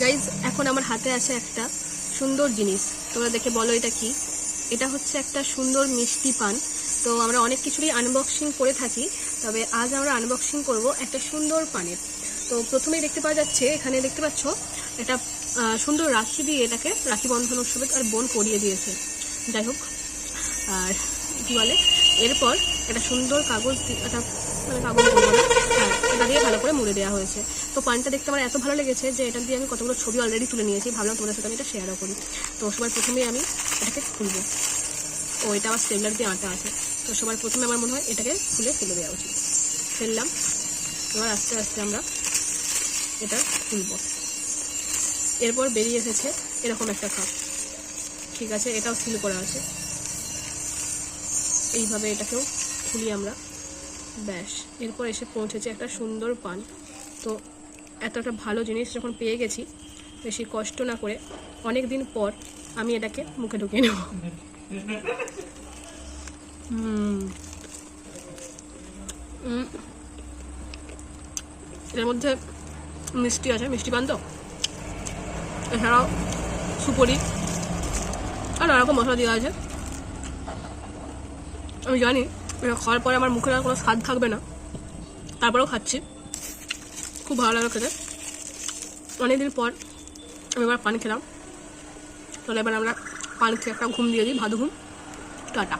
Guys এখন আমার হাতে আছে একটা সুন্দর জিনিস, তোমরা দেখে বলো এটা কি। এটা হচ্ছে একটা সুন্দর মিষ্টি পান। তো আমরা অনেক কিছুরই আনবক্সিং করে থাকি, তবে আজ আমরা আনবক্সিং করব একটা সুন্দর পানের। তো প্রথমেই দেখতে পাওয়া যাচ্ছে, এখানে দেখতে পাচ্ছ একটা সুন্দর রাখি দিয়ে এটাকে রাখি বন্ধন উৎসবে আর বোন পরিয়ে দিয়েছে। যাই হোক, আর কী বলে, এরপর একটা সুন্দর কাগজ একটা কাগজ বলবো না, হ্যাঁ, এটা দিয়ে ভালো করে মুড়ে দেওয়া হয়েছে। তো পানটা দেখতে আমার এত ভালো লেগেছে যে এটা দিয়ে আমি কতগুলো ছবি অলরেডি তুলে নিয়েছি, ভাবলাম তোমাদের সাথে আমি এটা শেয়ারও করি। তো সবার প্রথমেই আমি এটাকে খুলবো। ও এটা আমার স্টেপলার দিয়ে আটা আছে, তো সবার প্রথমে আমার মনে হয় এটাকে খুলে ফেলে দেওয়া উচিত। ফেললাম। এবার আস্তে আস্তে আমরা এটা খুলবো। এরপর বেরিয়ে এসেছে এরকম একটা কাপ। ঠিক আছে, এটাও সিল করা আছে। এইভাবে এটাকেও খুলি আমরা। ব্যাস, এরপর এসে পৌঁছেছে একটা সুন্দর পান। তো এত একটা ভালো জিনিস যখন পেয়ে গেছি, বেশি কষ্ট না করে অনেক দিন পর আমি এটাকে মুখে ঢুকিয়ে নেব। এর মধ্যে মিষ্টি আছে, মিষ্টি পান তো, এছাড়াও সুপরি আর নানা রকম মশলা দেওয়া আছে। আমি জানি এটা খাওয়ার পরে আমার মুখে আর কোনো স্বাদ থাকবে না, তারপরেও খাচ্ছি, খুব ভালো লাগে খেতে। অনেকদিন পর আমি এবার পান খেলাম। তাহলে এবার আমরা পান খেয়ে একটা ঘুম দিয়ে দিই, ভালো ঘুম। টাটা।